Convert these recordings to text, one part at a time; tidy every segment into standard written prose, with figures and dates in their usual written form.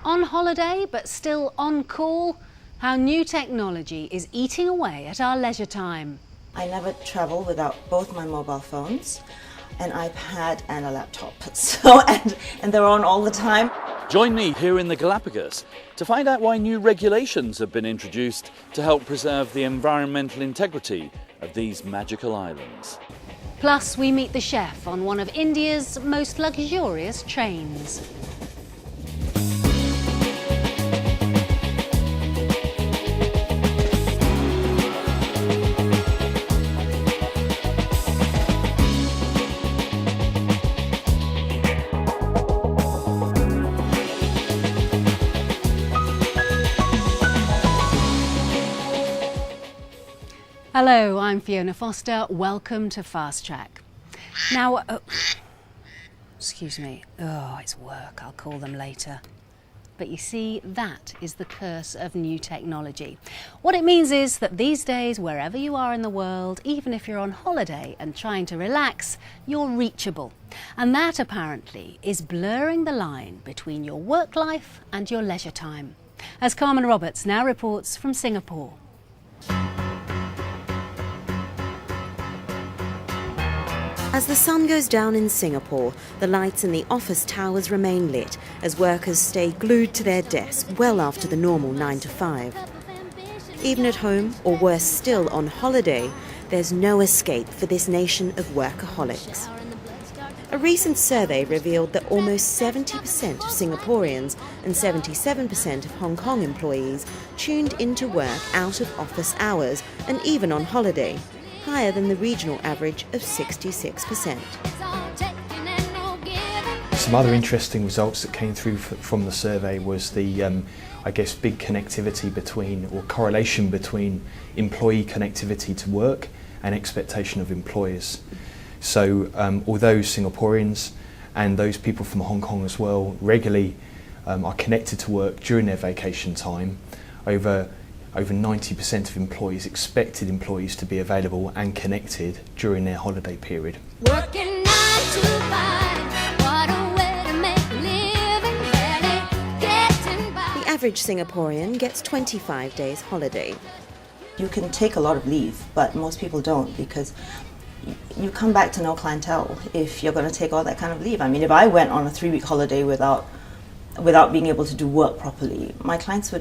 On holiday but still on call? How new technology is eating away at our leisure time. I never travel without both my mobile phones, an iPad and a laptop. And they're on all the time. Join me here in the Galapagos to find out why new regulations have been introduced to help preserve the environmental integrity of these magical islands. Plus, we meet the chef on one of India's most luxurious trains. Hello, I'm Fiona Foster. Welcome to Fast Track. Now, excuse me. Oh, it's work. I'll call them later. But you see, that is the curse of new technology. What it means is that these days, wherever you are in the world, even if you're on holiday and trying to relax, you're reachable. And that, apparently, is blurring the line between your work life and your leisure time. As Carmen Roberts now reports from Singapore. As the sun goes down in Singapore, the lights in the office towers remain lit as workers stay glued to their desks well after the normal 9 to 5. Even at home, or worse still on holiday, there's no escape for this nation of workaholics. A recent survey revealed that almost 70% of Singaporeans and 77% of Hong Kong employees tuned into work out of office hours and even on holiday, higher than the regional average of 66%. Some other interesting results that came through from the survey was the, big connectivity between, or correlation between, employee connectivity to work and expectation of employers. So although Singaporeans and those people from Hong Kong as well regularly are connected to work during their vacation time, over 90% of employees expected employees to be available and connected during their holiday period. The average Singaporean gets 25 days holiday. You can take a lot of leave, but most people don't, because you come back to no clientele if you're going to take all that kind of leave. I mean, if I went on a 3-week holiday without being able to do work properly, my clients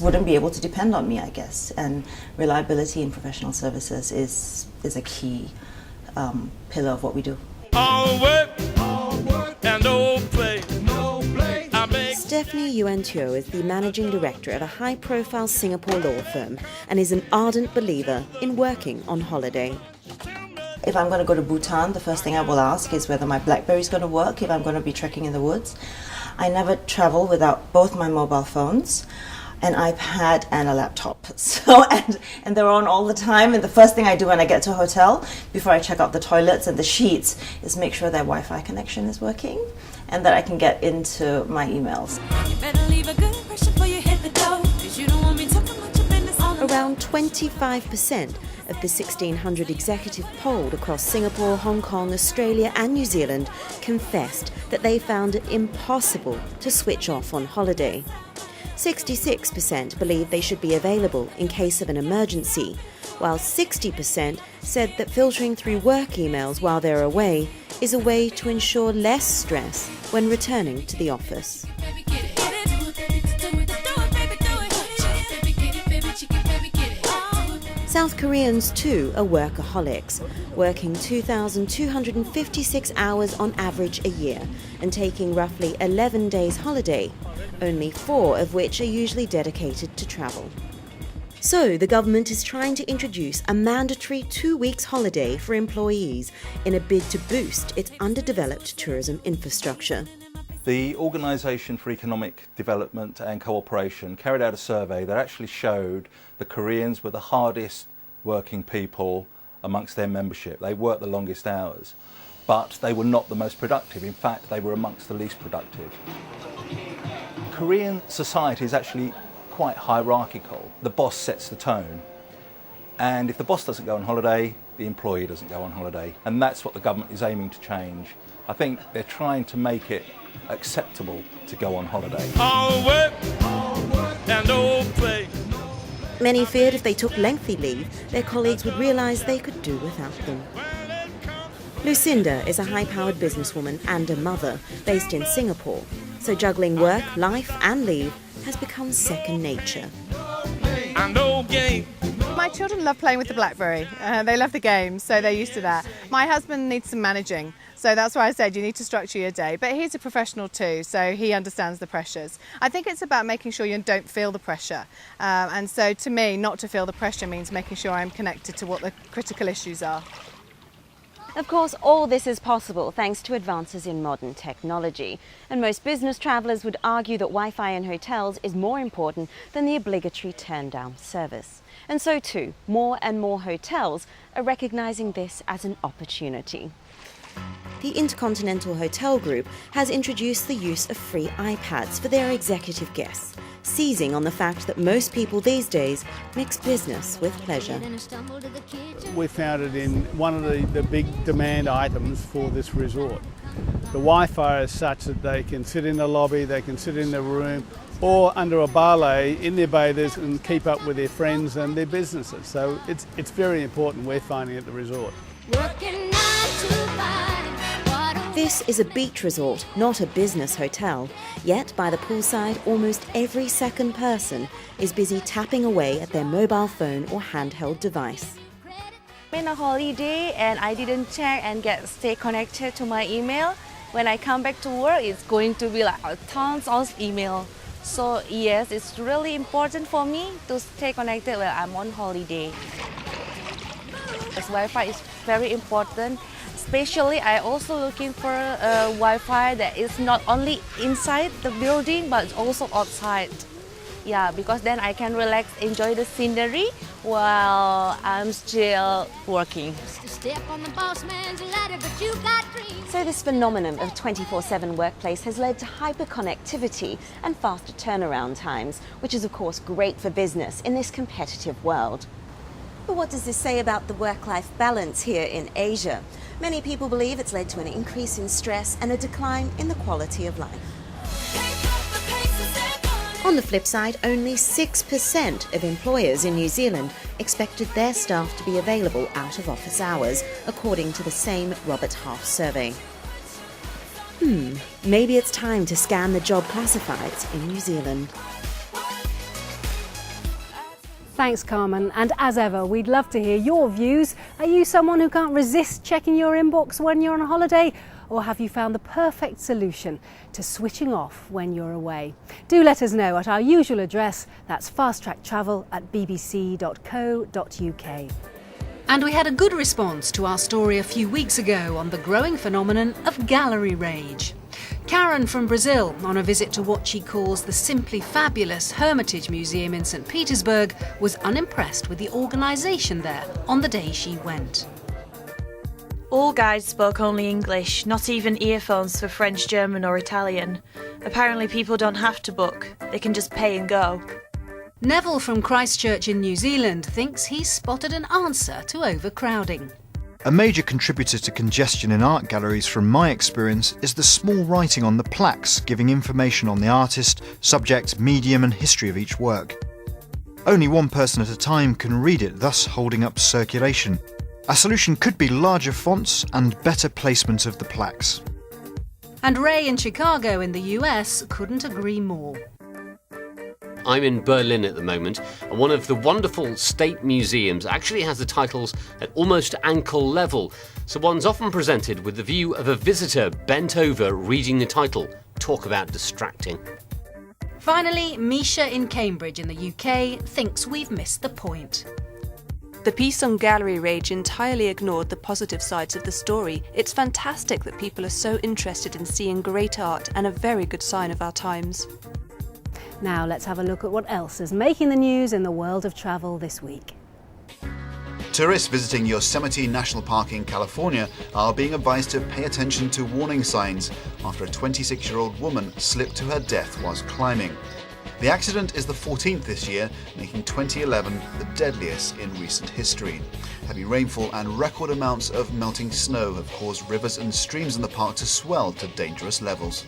wouldn't be able to depend on me, I guess. And reliability in professional services is a key pillar of what we do. All work and no play. Stephanie Yuan Teo is the managing director of a high-profile Singapore law firm and is an ardent believer in working on holiday. If I'm going to go to Bhutan, the first thing I will ask is whether my BlackBerry is going to work if I'm going to be trekking in the woods. I never travel without both my mobile phones, an iPad and a laptop. And they're on all the time. And the first thing I do when I get to a hotel, before I check out the toilets and the sheets, is make sure their Wi-Fi connection is working and that I can get into my emails. Around 25% of the 1,600 executives polled across Singapore, Hong Kong, Australia and New Zealand confessed that they found it impossible to switch off on holiday. 66% believe they should be available in case of an emergency, while 60% said that filtering through work emails while they're away is a way to ensure less stress when returning to the office. South Koreans too are workaholics, working 2,256 hours on average a year and taking roughly 11 days holiday, only 4 of which are usually dedicated to travel. So the government is trying to introduce a mandatory 2 weeks holiday for employees in a bid to boost its underdeveloped tourism infrastructure. The Organisation for Economic Development and Cooperation carried out a survey that actually showed the Koreans were the hardest working people amongst their membership. They worked the longest hours, but they were not the most productive. In fact, they were amongst the least productive. Korean society is actually quite hierarchical. The boss sets the tone, and if the boss doesn't go on holiday, the employee doesn't go on holiday, and that's what the government is aiming to change I think they're trying to make it acceptable to go on holiday. All work and no play. Many feared if they took lengthy leave, their colleagues would realise they could do without them. Lucinda is a high-powered businesswoman and a mother based in Singapore, so juggling work, life and leave has become second nature. And no game. My children love playing with the BlackBerry. They love the games, so they're used to that. My husband needs some managing, so that's why I said you need to structure your day. But he's a professional too, so he understands the pressures. I think it's about making sure you don't feel the pressure. And so to me, not to feel the pressure means making sure I'm connected to what the critical issues are. Of course, all this is possible thanks to advances in modern technology. And most business travellers would argue that Wi-Fi in hotels is more important than the obligatory turn-down service. And so too, more and more hotels are recognising this as an opportunity. The Intercontinental Hotel Group has introduced the use of free iPads for their executive guests, seizing on the fact that most people these days mix business with pleasure. We found it in one of the big demand items for this resort. The Wi-Fi is such that they can sit in the lobby, they can sit in the room, or under a ballet in their bathers and keep up with their friends and their businesses. So it's very important, we're finding, at the resort. This is a beach resort, not a business hotel. Yet, by the poolside, almost every second person is busy tapping away at their mobile phone or handheld device. I'm in a holiday and I didn't check and stay connected to my email. When I come back to work, it's going to be like tons of email. So yes, it's really important for me to stay connected when I'm on holiday. This Wi-Fi is very important. Especially, I also looking for a Wi-Fi that is not only inside the building but also outside. Yeah, because then I can relax, enjoy the scenery while I'm still working. So this phenomenon of 24/7 workplace has led to hyperconnectivity and faster turnaround times, which is of course great for business in this competitive world. But what does this say about the work-life balance here in Asia? Many people believe it's led to an increase in stress and a decline in the quality of life. On the flip side, only 6% of employers in New Zealand expected their staff to be available out of office hours, according to the same Robert Half survey. Maybe it's time to scan the job classifieds in New Zealand. Thanks, Carmen. And as ever, we'd love to hear your views. Are you someone who can't resist checking your inbox when you're on a holiday? Or have you found the perfect solution to switching off when you're away? Do let us know at our usual address. That's fasttracktravel@bbc.co.uk. And we had a good response to our story a few weeks ago on the growing phenomenon of gallery rage. Karen from Brazil, on a visit to what she calls the Simply Fabulous Hermitage Museum in St. Petersburg, was unimpressed with the organisation there on the day she went. All guides spoke only English, not even earphones for French, German or Italian. Apparently people don't have to book, they can just pay and go. Neville from Christchurch in New Zealand thinks he's spotted an answer to overcrowding. A major contributor to congestion in art galleries from my experience is the small writing on the plaques giving information on the artist, subject, medium and history of each work. Only one person at a time can read it, thus holding up circulation. A solution could be larger fonts and better placement of the plaques. And Ray in Chicago in the US couldn't agree more. I'm in Berlin at the moment, and one of the wonderful state museums actually has the titles at almost ankle level, so one's often presented with the view of a visitor bent over reading the title. Talk about distracting. Finally, Misha in Cambridge in the UK thinks we've missed the point. The piece on gallery rage entirely ignored the positive sides of the story. It's fantastic that people are so interested in seeing great art, and a very good sign of our times. Now let's have a look at what else is making the news in the world of travel this week. Tourists visiting Yosemite National Park in California are being advised to pay attention to warning signs after a 26-year-old woman slipped to her death whilst climbing. The accident is the 14th this year, making 2011 the deadliest in recent history. Heavy rainfall and record amounts of melting snow have caused rivers and streams in the park to swell to dangerous levels.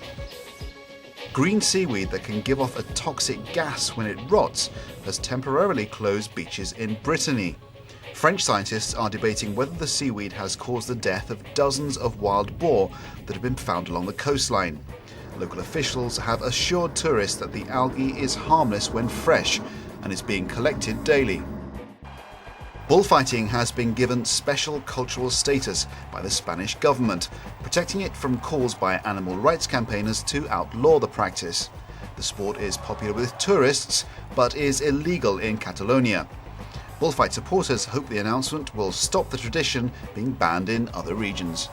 Green seaweed that can give off a toxic gas when it rots has temporarily closed beaches in Brittany. French scientists are debating whether the seaweed has caused the death of dozens of wild boar that have been found along the coastline. Local officials have assured tourists that the algae is harmless when fresh and is being collected daily. Bullfighting has been given special cultural status by the Spanish government, protecting it from calls by animal rights campaigners to outlaw the practice. The sport is popular with tourists, but is illegal in Catalonia. Bullfight supporters hope the announcement will stop the tradition being banned in other regions.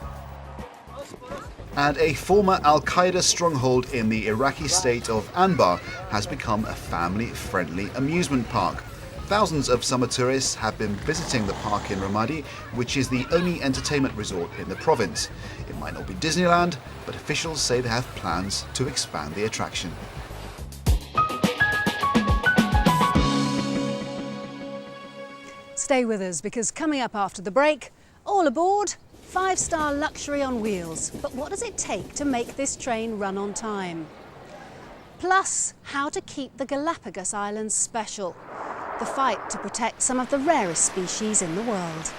And a former Al-Qaeda stronghold in the Iraqi state of Anbar has become a family-friendly amusement park. Thousands of summer tourists have been visiting the park in Ramadi, which is the only entertainment resort in the province. It might not be Disneyland, but officials say they have plans to expand the attraction. Stay with us, because coming up after the break, all aboard, 5-star luxury on wheels. But what does it take to make this train run on time? Plus, how to keep the Galapagos Islands special. The fight to protect some of the rarest species in the world.